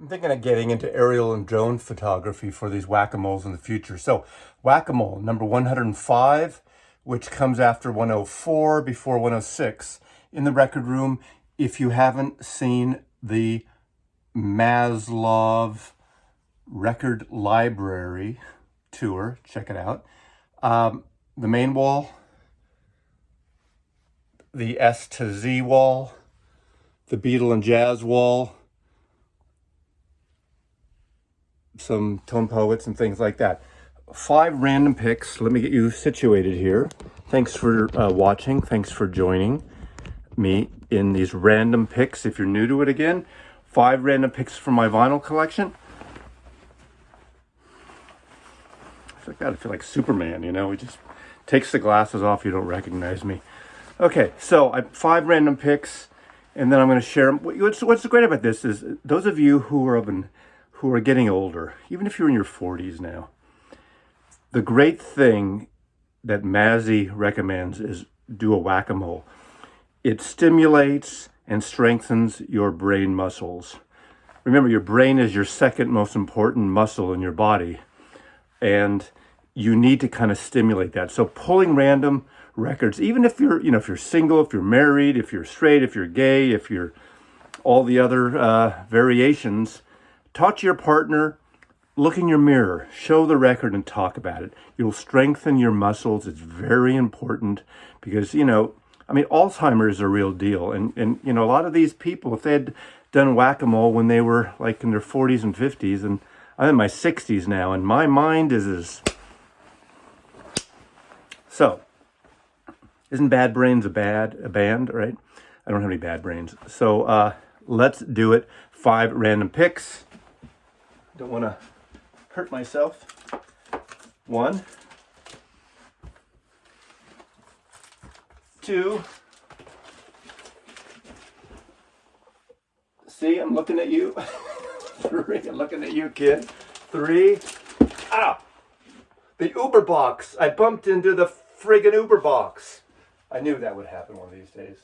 I'm thinking of getting into aerial and drone photography for these whack-a-moles in the future. So whack-a-mole, number 105, which comes after 104, before 106, in the record room. If you haven't seen the Maslov Record Library tour, check it out. The main wall, the S to Z wall, the Beatle and Jazz wall, some tone poets and things like that. 5 random picks. Let me get you situated here. Thanks for watching. Thanks for joining me in these random picks. If you're new to it again, 5 random picks from my vinyl collection. I feel like Superman, you know, he just takes the glasses off, you don't recognize me. Okay, so 5 random picks, and then I'm going to share them. What's great about this is those of you who are getting older, even if you're in your 40s now, the great thing that Mazzy recommends is do a whack-a-mole. It stimulates and strengthens your brain muscles. Remember, your brain is your second most important muscle in your body, and you need to kind of stimulate that. So pulling random records, even if you're, if you're single, if you're married, if you're straight, if you're gay, if you're all the other variations, talk to your partner, look in your mirror, show the record and talk about it. You'll strengthen your muscles. It's very important because, Alzheimer's is a real deal. And a lot of these people, if they had done whack-a-mole when they were like in their 40s and 50s, and I'm in my 60s now, and my mind is So, isn't Bad Brains a band, right? I don't have any bad brains. So, let's do it. 5 random picks. Don't want to hurt myself. 1, 2. See, I'm looking at you. 3, I'm looking at you, kid. 3. Ow! The Uber box. I bumped into the friggin' Uber box. I knew that would happen one of these days.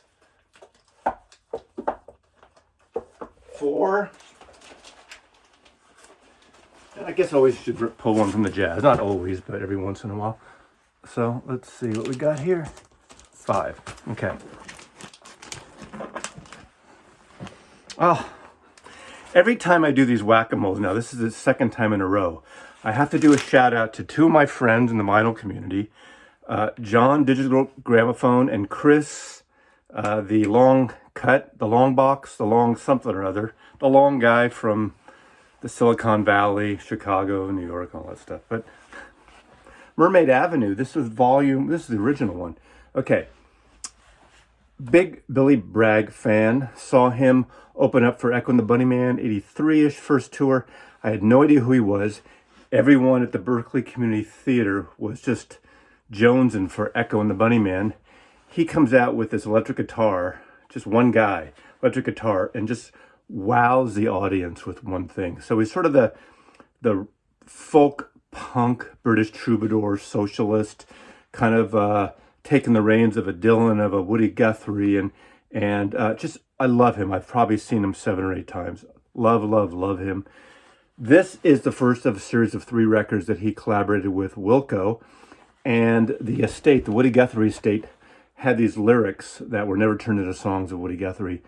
4. And I guess I always should pull one from the jazz. Not always, but every once in a while. So let's see what we got here. 5. Okay. Oh, every time I do these whack-a-moles, now this is the second time in a row, I have to do a shout out to 2 of my friends in the vinyl community, John Digital Gramophone and Chris, the long cut, the long box, the long something or other, the long guy from the Silicon Valley, Chicago, New York, all that stuff. But Mermaid Avenue, this is the original one. Okay. Big Billy Bragg fan. Saw him open up for Echo and the Bunnyman, 83-ish, first tour. I had no idea who he was. Everyone at the Berkeley Community Theater was just jonesing for Echo and the Bunnyman. He comes out with this electric guitar, just one guy, electric guitar, and just wows the audience with one thing. So he's sort of the folk punk British troubadour socialist, kind of taking the reins of a Dylan, of a Woody Guthrie, and just I love him. I've probably seen him 7 or 8 times. Love him. This is the first of a series of 3 records that he collaborated with Wilco, and the estate, the Woody Guthrie estate, had these lyrics that were never turned into songs of Woody Guthrie.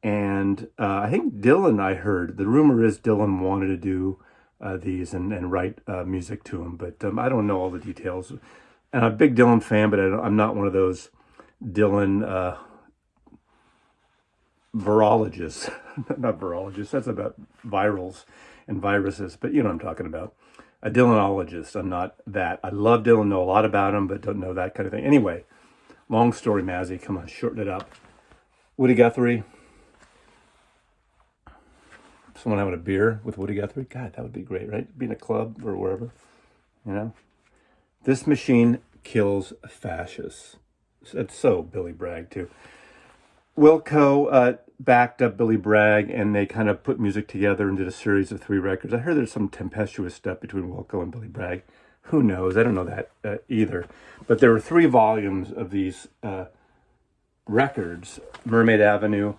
And I think Dylan, I heard, the rumor is Dylan wanted to do these and write music to them, but I don't know all the details. And I'm a big Dylan fan, but I'm not one of those Dylan virologists. Not virologists, that's about virals and viruses, but you know what I'm talking about. A Dylanologist, I'm not that. I love Dylan, know a lot about him, but don't know that kind of thing. Anyway, long story, Mazzy, come on, shorten it up. Woody Guthrie. Someone having a beer with Woody Guthrie? God, that would be great, right? Be in a club or wherever, This machine kills fascists. It's so Billy Bragg, too. Wilco backed up Billy Bragg, and they kind of put music together and did a series of 3 records. I heard there's some tempestuous stuff between Wilco and Billy Bragg. Who knows? I don't know that either. But there were 3 volumes of these records. Mermaid Avenue,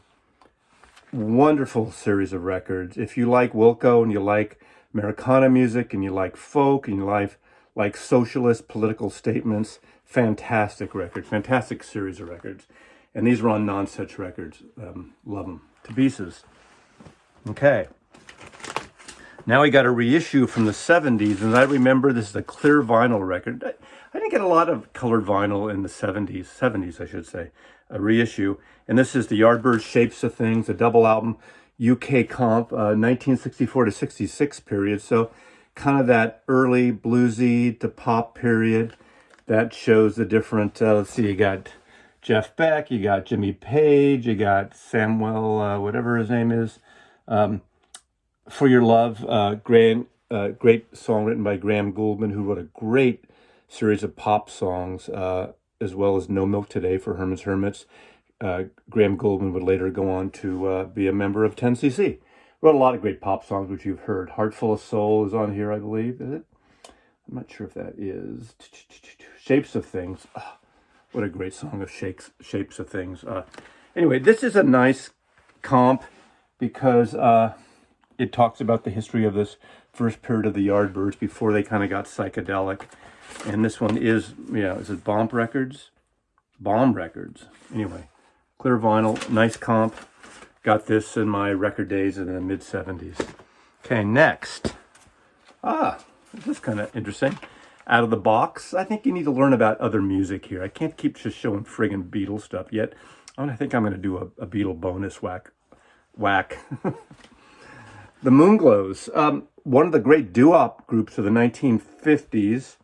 wonderful series of records. If you like Wilco and you like Americana music and you like folk and you like socialist political statements, fantastic record, fantastic series of records. And these were on Non-Such Records. Love them to pieces. Okay. Now we got a reissue from the 70s, and I remember this is a clear vinyl record. I didn't get a lot of colored vinyl in the 70s I should say, a reissue. And this is the Yardbirds Shapes of Things, a double album, UK comp, 1964 to 66 period. So kind of that early bluesy to pop period that shows the different, let's see, you got Jeff Beck, you got Jimmy Page, you got Samuel, whatever his name is, For Your Love, great song written by Graham Gouldman, who wrote a great series of pop songs, as well as No Milk Today for Herman's Hermits. Graham Gouldman would later go on to be a member of 10cc. Wrote a lot of great pop songs, which you've heard. Heart Full of Soul is on here, I believe. Is it? I'm not sure if that is. Shapes of Things. Oh, what a great song of Shapes of Things. Anyway, this is a nice comp because it talks about the history of this first period of the Yardbirds before they kind of got psychedelic. And this one is, is it Bomb Records? Bomb Records. Anyway, clear vinyl, nice comp. Got this in my record days in the mid-70s. Okay, next. This is kind of interesting. Out of the box. I think you need to learn about other music here. I can't keep just showing friggin' Beatles stuff yet. I think I'm going to do a Beatle bonus whack. The Moonglows. One of the great doo-wop groups of the 1950s.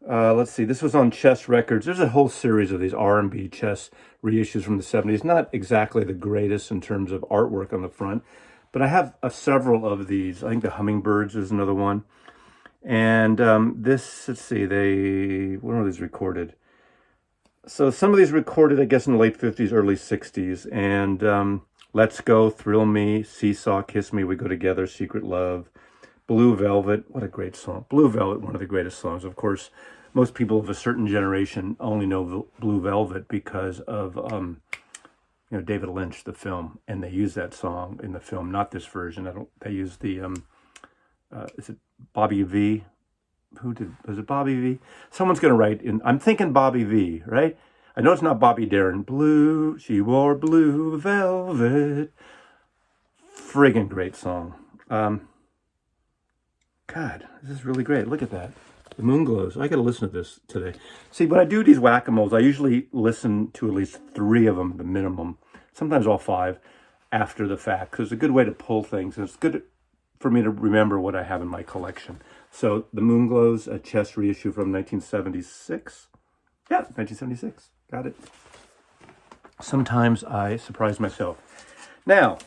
Let's see, this was on Chess Records. There's a whole series of these R&B chess reissues from the 70s. Not exactly the greatest in terms of artwork on the front, but I have several of these. I think the Hummingbirds is another one. And this, let's see, when were these recorded? So some of these recorded, I guess, in the late 50s, early 60s. And Let's Go, Thrill Me, Seesaw, Kiss Me, We Go Together, Secret Love, Blue Velvet. What a great song. Blue Velvet, one of the greatest songs. Of course, most people of a certain generation only know Blue Velvet because of, David Lynch, the film. And they use that song in the film, not this version. They use the, is it Bobby V? Was it Bobby V? Someone's going to write in, I'm thinking Bobby V, right? I know it's not Bobby Darin. Blue, she wore blue velvet. Friggin' great song. God, this is really great. Look at that. The Moonglows. I got to listen to this today. See, when I do these whack-a-moles, I usually listen to at least 3 of them, the minimum. Sometimes all 5 after the fact, because it's a good way to pull things. And it's good for me to remember what I have in my collection. So the Moonglows, a chess reissue from 1976. Yeah, 1976. Got it. Sometimes I surprise myself. Now,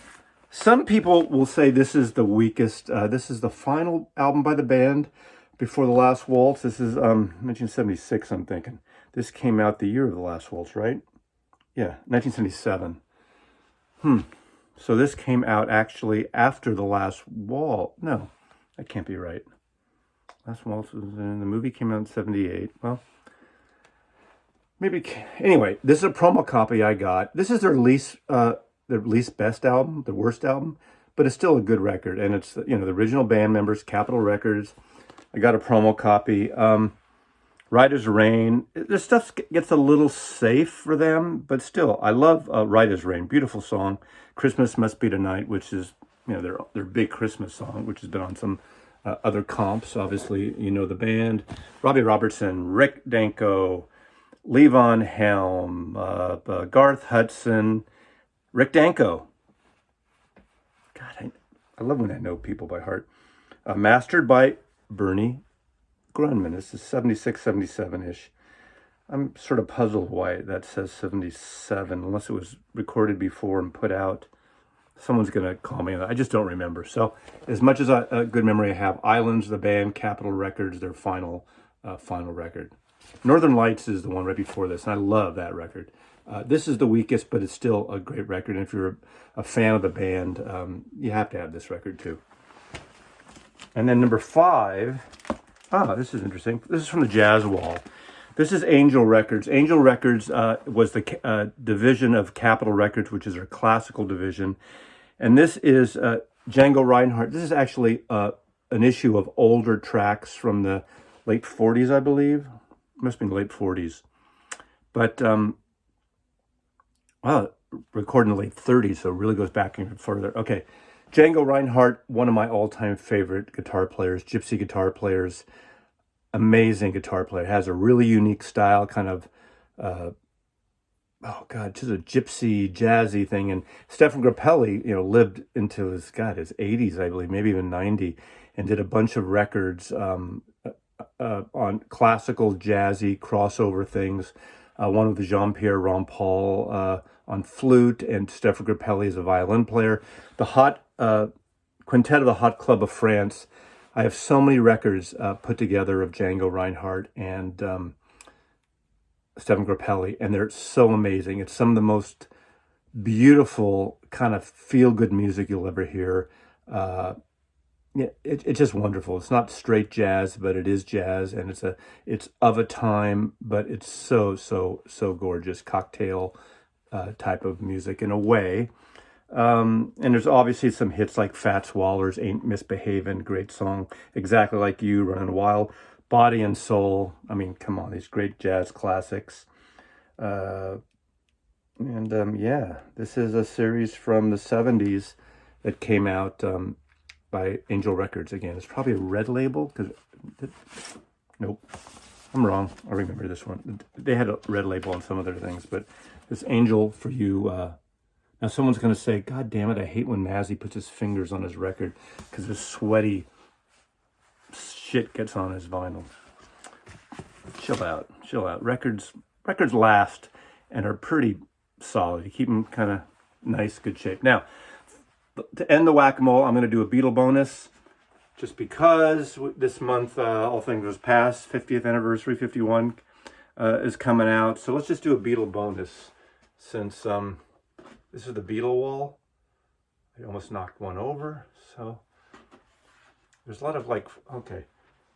some people will say this is the weakest. This is the final album by the band before the Last Waltz. This is 1976, I'm thinking. This came out the year of the Last Waltz, right? Yeah, 1977. So this came out actually after the Last Waltz. No, that can't be right. Last Waltz was in the movie, came out in 78. Well, maybe. Anyway, this is a promo copy I got. This is their least best album, the worst album, but it's still a good record. And it's, the original band members, Capitol Records. I got a promo copy. Right as Rain. This stuff gets a little safe for them, but still, I love Right as Rain. Beautiful song. Christmas Must Be Tonight, which is, their big Christmas song, which has been on some other comps. Obviously, the band. Robbie Robertson, Rick Danko, Levon Helm, Garth Hudson, Rick Danko. God, I love when I know people by heart. Mastered by Bernie Grunman. This is 76, 77-ish. I'm sort of puzzled why that says 77, unless it was recorded before and put out. Someone's going to call me. I just don't remember. So as much as a good memory I have, Islands, the band, Capitol Records, their final record. Northern Lights is the one right before this, and I love that record. This is the weakest, but it's still a great record. And if you're a fan of the band, you have to have this record too. And then number 5, this is interesting. This is from the Jazz Wall. This is Angel Records. Angel Records was the division of Capitol Records, which is their classical division. And this is Django Reinhardt. This is actually an issue of older tracks from the late 40s, I believe. Must have been late 40s. But, well, recorded in the late 30s, so it really goes back even further. Okay, Django Reinhardt, one of my all-time favorite guitar players, gypsy guitar players. Amazing guitar player. Has a really unique style, kind of, oh God, just a gypsy, jazzy thing. And Stefan Grappelli, lived into his 80s, I believe, maybe even 90, and did a bunch of records on classical, jazzy, crossover things. One with Jean-Pierre Rampal on flute, and Stefan Grappelli is a violin player. The Hot Quintet of the Hot Club of France. I have so many records put together of Django Reinhardt and Stefan Grappelli, and they're so amazing. It's some of the most beautiful kind of feel-good music you'll ever hear. It's just wonderful. It's not straight jazz, but it is jazz, and it's of a time, but it's so gorgeous. Cocktail type of music in a way. And there's obviously some hits like Fats Waller's Ain't Misbehavin', great song. Exactly Like You, Running Wild, Body and Soul. I mean, come on, these great jazz classics. Yeah, this is a series from the 70s that came out by Angel Records. Again, it's probably a red label, because nope, I'm wrong. I remember this one. They had a red label on some of their things, but this Angel for You. Now someone's going to say, God damn it, I hate when Mazzy puts his fingers on his record because his sweaty shit gets on his vinyl. Chill out. Records last and are pretty solid. You keep them kind of nice, good shape. Now, to end the whack-a-mole, I'm going to do a Beatle bonus just because this month, All Things Must Pass, 50th anniversary, 51, is coming out. So let's just do a Beatle bonus since... this is the Beatle wall. I almost knocked one over. So there's a lot of okay,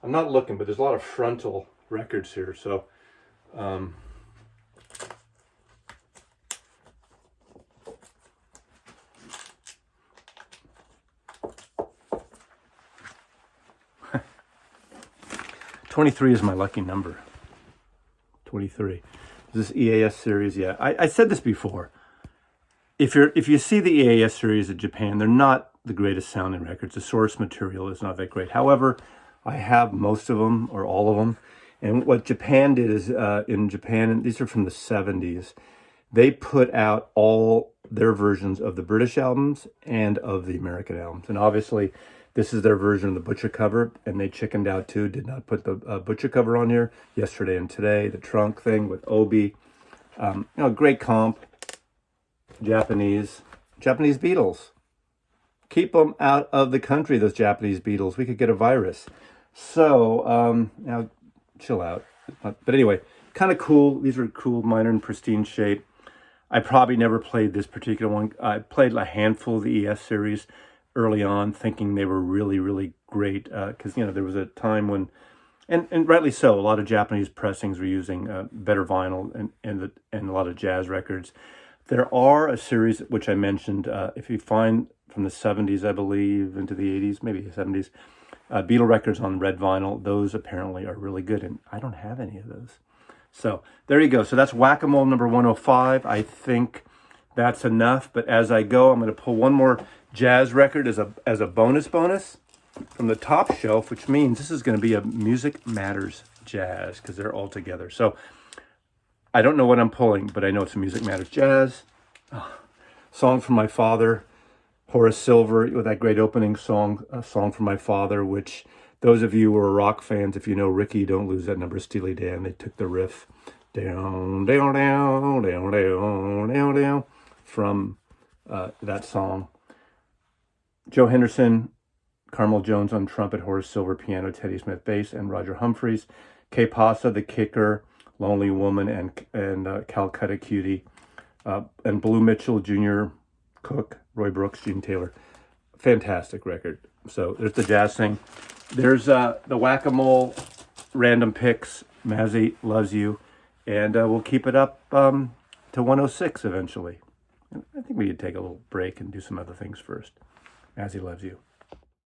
I'm not looking, but there's a lot of frontal records here. So, 23 is my lucky number. 23. This EAS series, yeah. I said this before. If you see the EAS series of Japan, they're not the greatest sounding records. The source material is not that great. However, I have most of them or all of them. And what Japan did is, in Japan, and these are from the 70s, they put out all their versions of the British albums and of the American albums. And obviously, this is their version of the Butcher cover, and they chickened out too, did not put the Butcher cover on here. Yesterday and Today, the trunk thing with Obi. Great comp. Japanese Beatles. Keep them out of the country, those Japanese Beatles. We could get a virus. So, now, chill out. But anyway, kind of cool. These are cool, minor and pristine shape. I probably never played this particular one. I played a handful of the ES series early on, thinking they were really, really great. Because, there was a time when, and rightly so, a lot of Japanese pressings were using better vinyl and a lot of jazz records. There are a series, which I mentioned, if you find from the 70s, I believe, into the 80s, maybe the 70s, Beatle records on red vinyl. Those apparently are really good, and I don't have any of those. So there you go. So that's Whack-A-Mole number 105. I think that's enough, but as I go, I'm going to pull one more jazz record as a bonus from the top shelf, which means this is going to be a Music Matters Jazz, because they're all together. So I don't know what I'm pulling, but I know it's a Music Matters Jazz. Song from my father, Horace Silver, with that great opening song, A Song from My Father, which those of you who are rock fans, if you know Ricky, Don't Lose That Number, Steely Dan, they took the riff down, down, down, down, down, down, down, from that song. Joe Henderson, Carmel Jones on trumpet, Horace Silver piano, Teddy Smith bass, and Roger Humphreys. Kay Pasa, the kicker, Lonely Woman, and Calcutta Cutie, and Blue Mitchell, Jr., Cook, Roy Brooks, Gene Taylor. Fantastic record. So there's the jazz thing. There's the Whack-A-Mole random picks. Mazzy loves you. And we'll keep it up to 106 eventually. I think we need to take a little break and do some other things first. As He loves you.